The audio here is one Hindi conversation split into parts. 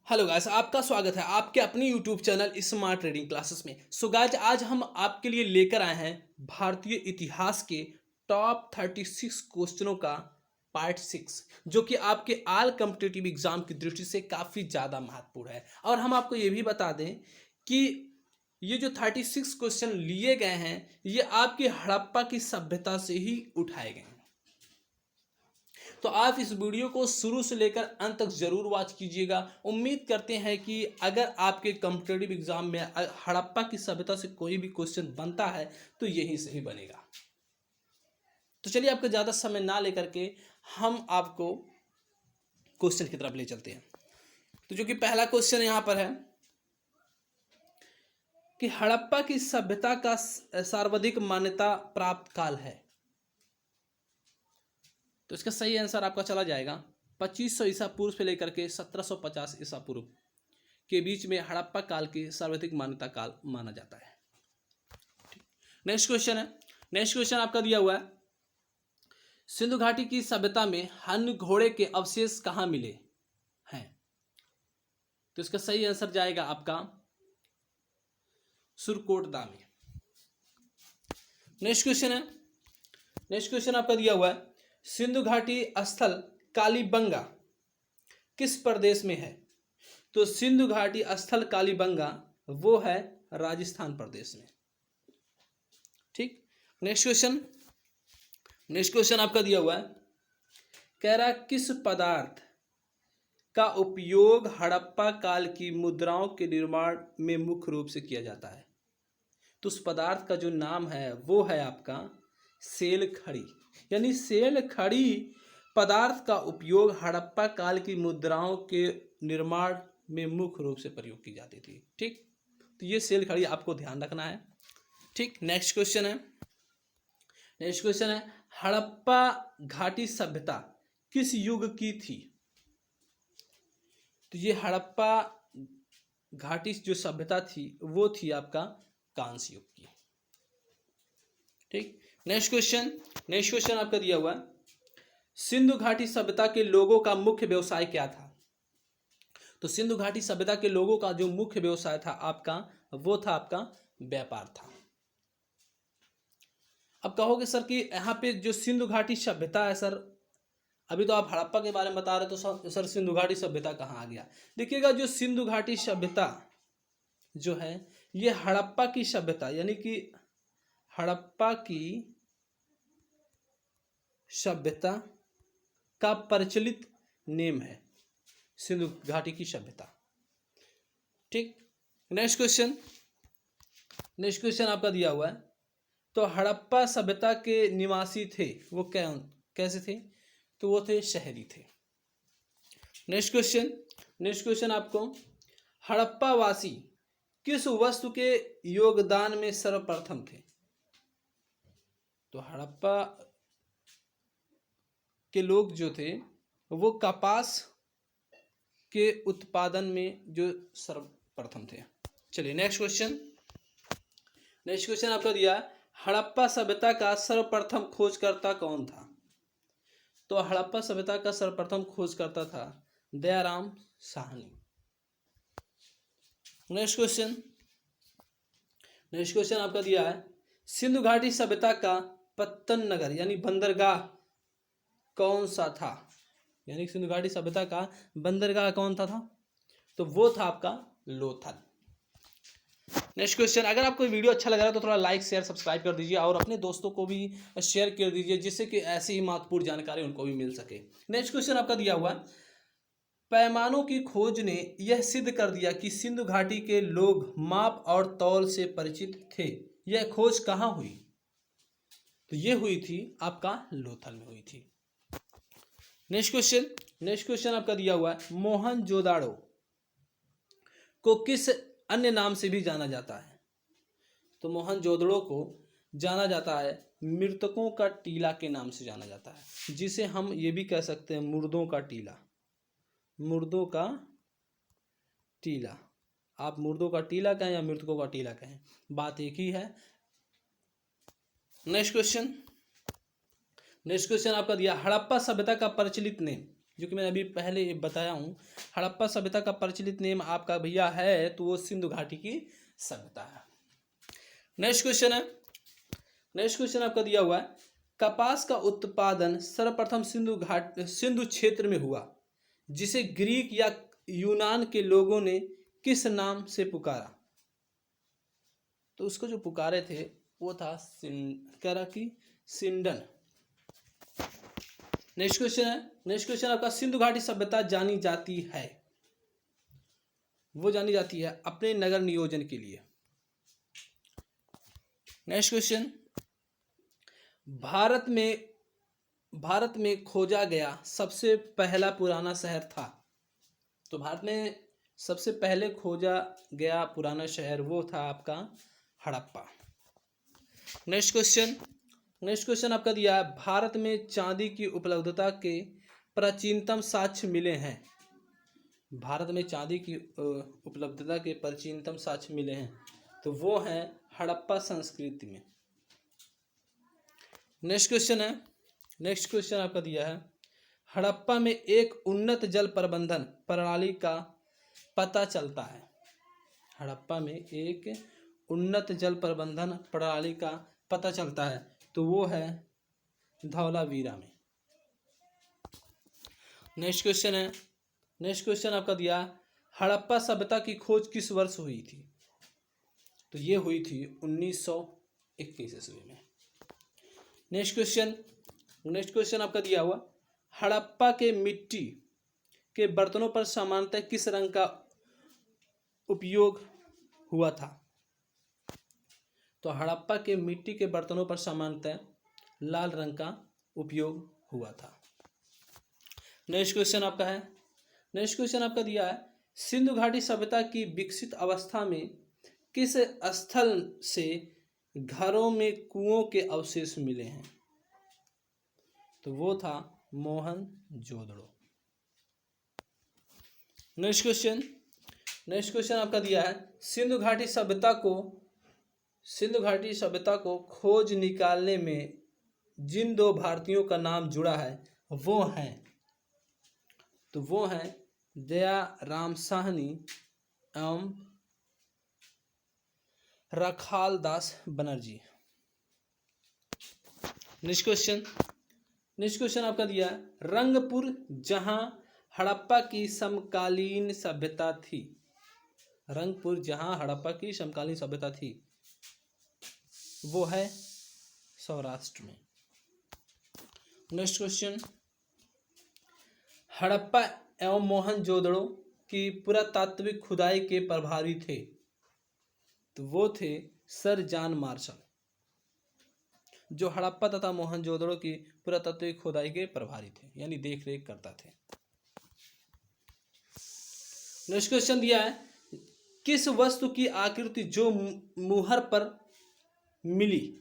हेलो गाइस, आपका स्वागत है आपके अपनी YouTube channel smart trading classes में। सो गाइस, आज हम आपके लिए लेकर आए हैं भारतीय इतिहास के टॉप 36 क्वेश्चनों का पार्ट 6, जो कि आपके ऑल कॉम्पिटिटिव एग्जाम की दृष्टि से काफ़ी ज़्यादा महत्वपूर्ण है। और हम आपको ये भी बता दें कि ये जो 36 क्वेश्चन लिए गए हैं, ये आपकी हड़प्पा की सभ्यता से ही उठाए गए हैं। तो आप इस वीडियो को शुरू से लेकर अंत तक जरूर वॉच कीजिएगा। उम्मीद करते हैं कि अगर आपके कॉम्पिटिटिव एग्जाम में हड़प्पा की सभ्यता से कोई भी क्वेश्चन बनता है तो यहीं से ही बनेगा। तो चलिए, आपका ज़्यादा समय ना लेकर के हम आपको क्वेश्चन की तरफ ले चलते हैं। तो जो कि पहला क्वेश्चन यहाँ पर है कि हड़प्पा की सभ्यता का सर्वाधिक मान्यता प्राप्त काल है। तो इसका सही आंसर आपका चला जाएगा 2500 ईसा पूर्व से लेकर के 1750 ईसा पूर्व के बीच में हड़प्पा काल की सर्वाधिक मान्यता काल माना जाता है। नेक्स्ट क्वेश्चन आपका दिया हुआ है, सिंधु घाटी की सभ्यता में हन्न घोड़े के अवशेष कहाँ मिले हैं? तो इसका सही आंसर जाएगा आपका सुरकोटदा में। नेक्स्ट क्वेश्चन आपका दिया हुआ है, सिंधु घाटी स्थल कालीबंगा किस प्रदेश में है? तो सिंधु घाटी स्थल कालीबंगा वो है राजस्थान प्रदेश में। ठीक। नेक्स्ट क्वेश्चन आपका दिया हुआ है, कह रहा किस पदार्थ का उपयोग हड़प्पा काल की मुद्राओं के निर्माण में मुख्य रूप से किया जाता है? तो उस पदार्थ का जो नाम है वो है आपका सेल खड़ी। यानी सेल खड़ी पदार्थ का उपयोग हड़प्पा काल की मुद्राओं के निर्माण में मुख्य रूप से प्रयोग की जाती थी। ठीक, तो ये सेल खड़ी आपको ध्यान रखना है। ठीक। नेक्स्ट क्वेश्चन है हड़प्पा घाटी सभ्यता किस युग की थी? तो ये हड़प्पा घाटी जो सभ्यता थी वो थी आपका कांस्य युग की। ठीक। नेक्स्ट क्वेश्चन आपका दिया हुआ है, सिंधु घाटी सभ्यता के लोगों का मुख्य व्यवसाय क्या था? तो सिंधु घाटी सभ्यता के लोगों का जो मुख्य व्यवसाय था आपका वो था आपका व्यापार था। अब कहोगे सर कि यहाँ पे जो सिंधु घाटी सभ्यता है सर, अभी तो आप हड़प्पा के बारे में बता रहे, तो सर सिंधु घाटी सभ्यता कहाँ आ गया? देखिएगा, जो सिंधु घाटी सभ्यता जो है ये हड़प्पा की सभ्यता यानी कि हड़प्पा की सभ्यता का प्रचलित नेम है सिंधु घाटी की सभ्यता। ठीक। नेक्स्ट क्वेश्चन आपका दिया हुआ है, तो हड़प्पा सभ्यता के निवासी थे वो कैसे थे? तो वो थे शहरी थे। नेक्स्ट क्वेश्चन आपको, हड़प्पा वासी किस वस्तु के योगदान में सर्वप्रथम थे? तो हड़प्पा के लोग जो थे वो कपास के उत्पादन में जो सर्वप्रथम थे। चलिए नेक्स्ट क्वेश्चन आपका दिया, हड़प्पा सभ्यता का सर्वप्रथम खोजकर्ता कौन था? तो हड़प्पा सभ्यता का सर्वप्रथम खोजकर्ता था दयाराम साहनी। नेक्स्ट क्वेश्चन आपका दिया है, सिंधु घाटी सभ्यता का पत्तन नगर यानी बंदरगाह कौन सा था? यानी सिंधु घाटी सभ्यता का बंदरगाह कौन था? तो वो था आपका लोथल। नेक्स्ट क्वेश्चन, अगर आपको वीडियो अच्छा लग रहा है तो थोड़ा लाइक शेयर सब्सक्राइब कर दीजिए और अपने दोस्तों को भी शेयर कर दीजिए, जिससे कि ऐसी ही महत्वपूर्ण जानकारी उनको भी मिल सके। नेक्स्ट क्वेश्चन आपका दिया हुआ है, पैमानों की खोज ने यह सिद्ध कर दिया कि सिंधु घाटी के लोग माप और तौल से परिचित थे। यह खोज कहाँ हुई? तो ये हुई थी आपका लोथल में हुई थी। नेक्स्ट क्वेश्चन आपका दिया हुआ है, मोहनजोदाड़ो को किस अन्य नाम से भी जाना जाता है? तो मोहनजोदड़ो को जाना जाता है मृतकों का टीला के नाम से जाना जाता है, जिसे हम ये भी कह सकते हैं मुर्दों का टीला। आप मुर्दों का टीला कहें या मृतकों का टीला कहें, बात एक ही है। नेक्स्ट क्वेश्चन आपका दिया, हड़प्पा सभ्यता का प्रचलित नेम जो कि मैंने अभी पहले बताया हूँ। हड़प्पा सभ्यता का प्रचलित नेम आपका भैया है तो वो सिंधु घाटी की सभ्यता है। नेक्स्ट क्वेश्चन है, नेक्स्ट क्वेश्चन आपका दिया हुआ है, कपास का उत्पादन सर्वप्रथम सिंधु क्षेत्र में हुआ, जिसे ग्रीक या यूनान के लोगों ने किस नाम से पुकारा? तो उसको जो पुकारे थे वो था सिंडन। नेक्स्ट क्वेश्चन है, नेक्स्ट क्वेश्चन आपका, सिंधु घाटी सभ्यता जानी जाती है, वो जानी जाती है अपने नगर नियोजन के लिए। नेक्स्ट क्वेश्चन, भारत में खोजा गया सबसे पहला पुराना शहर था। तो भारत में सबसे पहले खोजा गया पुराना शहर वो था आपका Harappa. Next question, next question आपका दिया है, भारत में चांदी की उपलब्धता के प्राचीनतम साक्ष्य मिले हैं। भारत में चांदी की उपलब्धता के प्राचीनतम साक्ष्य मिले हैं तो वो हैं हड़प्पा संस्कृति में। नेक्स्ट क्वेश्चन है, नेक्स्ट क्वेश्चन आपका दिया है, हड़प्पा में एक उन्नत जल प्रबंधन प्रणाली का पता चलता है। हड़प्पा में एक उन्नत जल प्रबंधन प्रणाली का पता चलता है तो वो है धौलावीरा में। नेक्स्ट क्वेश्चन है, नेक्स्ट क्वेश्चन आपका दिया, हड़प्पा सभ्यता की खोज किस वर्ष हुई थी? तो ये हुई थी 1921 ईस्वी में। नेक्स्ट क्वेश्चन, नेक्स्ट क्वेश्चन आपका दिया हुआ, हड़प्पा के मिट्टी के बर्तनों पर सामान्यतः किस रंग का उपयोग हुआ था? तो हड़प्पा के मिट्टी के बर्तनों पर सामान्यतः लाल रंग का उपयोग हुआ था। नेक्स्ट क्वेश्चन आपका है, नेक्स्ट क्वेश्चन आपका दिया है, सिंधु घाटी सभ्यता की विकसित अवस्था में किस स्थल से घरों में कुओं के अवशेष मिले हैं? तो वो था Mohenjodaro. Next question, next question आपका दिया है, सिंधु घाटी सभ्यता को खोज निकालने में जिन दो भारतीयों का नाम जुड़ा है वो हैं, तो वो हैं दयाराम साहनी एवं Rakhaldas Banerjee. Next question, next question आपका दिया है, रंगपुर जहां हड़प्पा की समकालीन सभ्यता थी। रंगपुर जहां हड़प्पा की समकालीन सभ्यता थी वो है सौराष्ट्र में। नेक्स्ट क्वेश्चन, हड़प्पा एवं मोहनजोदड़ो की पुरातात्विक खुदाई के प्रभारी थे तो वो थे सर जॉन मार्शल, जो हड़प्पा तथा मोहनजोदड़ो की पुरातात्विक खुदाई के प्रभारी थे, यानी देख रेख करता थे। नेक्स्ट क्वेश्चन दिया है, किस वस्तु की आकृति जो मुहर पर मिली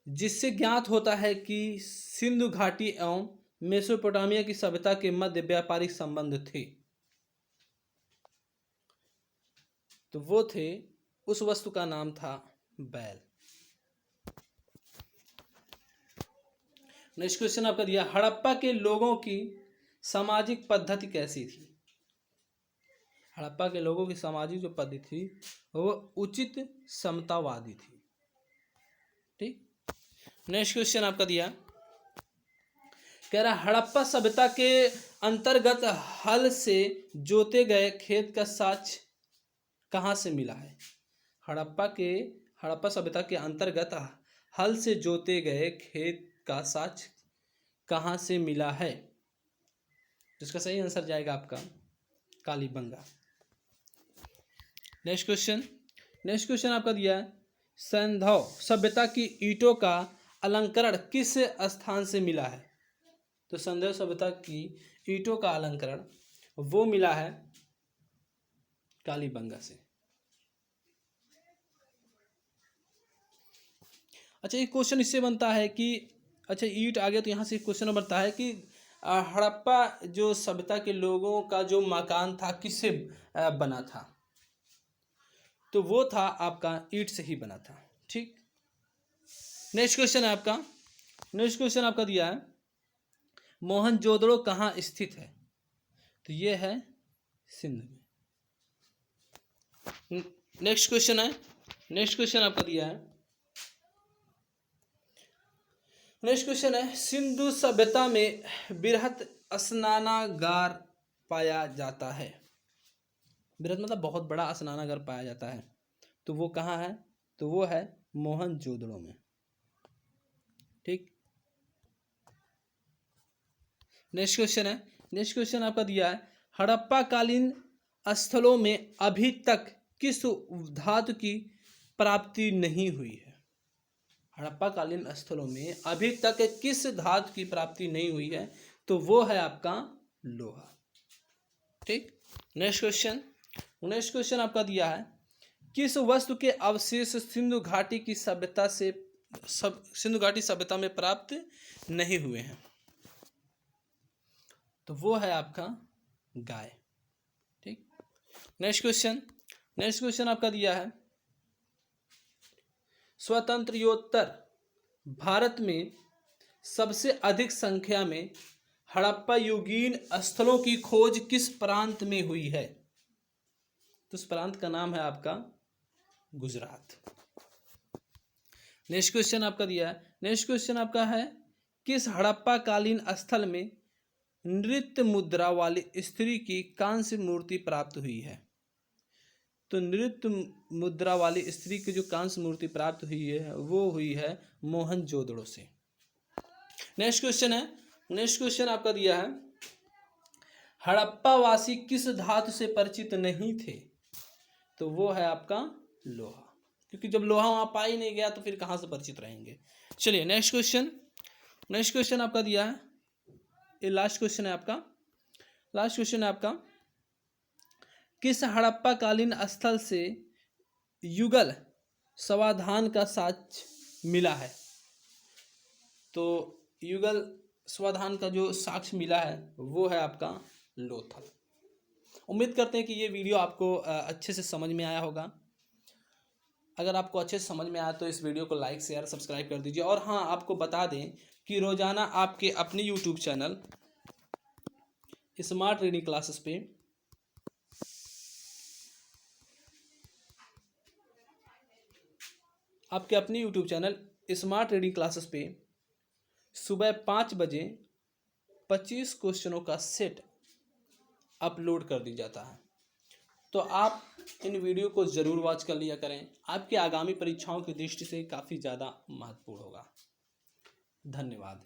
जिससे ज्ञात होता है कि सिंधु घाटी एवं मेसोपोटामिया की सभ्यता के मध्य व्यापारिक संबंध थे? तो वो थे, उस वस्तु का नाम था बैल। नेक्स्ट क्वेश्चन आपका दिया, हड़प्पा के लोगों की सामाजिक पद्धति कैसी थी? हड़प्पा के लोगों की सामाजिक जो पद्धति थी वो उचित समतावादी थी। ठीक। नेक्स्ट क्वेश्चन आपका दिया, कह रहा हड़प्पा सभ्यता के अंतर्गत हल से जोते गए खेत का साक्ष्य कहाँ से मिला है? हड़प्पा सभ्यता के अंतर्गत हल से जोते गए खेत का साक्ष्य कहाँ से मिला है? जिसका सही आंसर जाएगा आपका Kalibanga. Next question, next question आपका दिया है, सिंधु सभ्यता की ईंटों का अलंकरण किस स्थान से मिला है? तो सिंधु सभ्यता की ईंटों का अलंकरण वो मिला है कालीबंगा से। अच्छा, एक क्वेश्चन इससे बनता है कि अच्छा ईंट आ गया तो यहाँ से एक क्वेश्चन बनता है कि हड़प्पा जो सभ्यता के लोगों का जो मकान था किससे बना था? तो वो था आपका ईंट से ही बना था। ठीक। नेक्स्ट क्वेश्चन है आपका, नेक्स्ट क्वेश्चन आपका दिया है, मोहनजोदड़ो कहाँ स्थित है? तो ये है सिंध में। नेक्स्ट क्वेश्चन है, नेक्स्ट क्वेश्चन आपका दिया है, नेक्स्ट क्वेश्चन है, सिंधु सभ्यता में बृहत स्नानागार पाया जाता है। बृहत मतलब बहुत बड़ा स्नानागार पाया जाता है, तो वो कहाँ है? तो वो है मोहनजोदड़ो में। ठीक। नेक्स्ट क्वेश्चन है, नेक्स्ट क्वेश्चन आपका दिया है, हड़प्पा कालीन स्थलों में अभी तक किस धातु की प्राप्ति नहीं हुई है? हड़प्पा कालीन स्थलों में अभी तक किस धातु की प्राप्ति नहीं हुई है? तो वो है आपका लोहा। ठीक। नेक्स्ट क्वेश्चन, नेक्स्ट क्वेश्चन आपका दिया है, किस वस्तु के अवशेष सिंधु घाटी की सभ्यता से सिंधु घाटी सभ्यता में प्राप्त नहीं हुए हैं? तो वो है आपका गाय। ठीक। नेक्स्ट क्वेश्चन, नेक्स्ट क्वेश्चन आपका दिया है, स्वतंत्रोत्तर भारत में सबसे अधिक संख्या में हड़प्पा युगीन स्थलों की खोज किस प्रांत में हुई है? तो उस प्रांत का नाम है आपका गुजरात। नेक्स्ट क्वेश्चन आपका दिया है, नेक्स्ट क्वेश्चन आपका है, किस हड़प्पा कालीन स्थल में नृत्य मुद्रा वाली स्त्री की कांस्य मूर्ति प्राप्त हुई है? तो नृत्य मुद्रा वाली स्त्री की जो कांस्य मूर्ति प्राप्त हुई है वो हुई है मोहनजोदड़ो से। नेक्स्ट क्वेश्चन है, नेक्स्ट क्वेश्चन आपका दिया है, हड़प्पा वासी किस धातु से परिचित नहीं थे? तो वो है आपका लोहा, क्योंकि जब लोहा वहां पा ही नहीं गया तो फिर कहां से परिचित रहेंगे। चलिए नेक्स्ट क्वेश्चन, नेक्स्ट क्वेश्चन आपका दिया है, ये लास्ट क्वेश्चन है आपका, लास्ट क्वेश्चन है आपका, किस हड़प्पा कालीन स्थल से युगल समाधान का साक्ष्य मिला है? तो युगल समाधान का जो साक्ष्य मिला है वो है आपका लोथल। उम्मीद करते हैं कि ये वीडियो आपको अच्छे से समझ में आया होगा। अगर आपको अच्छे से समझ में आया तो इस वीडियो को लाइक शेयर सब्सक्राइब कर दीजिए। और हाँ, आपको बता दें कि रोज़ाना आपके अपने YouTube channel smart reading classes पे आपके अपने YouTube channel smart reading classes पे सुबह 5 बजे 25 क्वेश्चनों का सेट अपलोड कर दी जाता है, तो आप इन वीडियो को ज़रूर वॉच कर लिया करें। आपकी आगामी परीक्षाओं की दृष्टि से काफ़ी ज़्यादा महत्वपूर्ण होगा। धन्यवाद।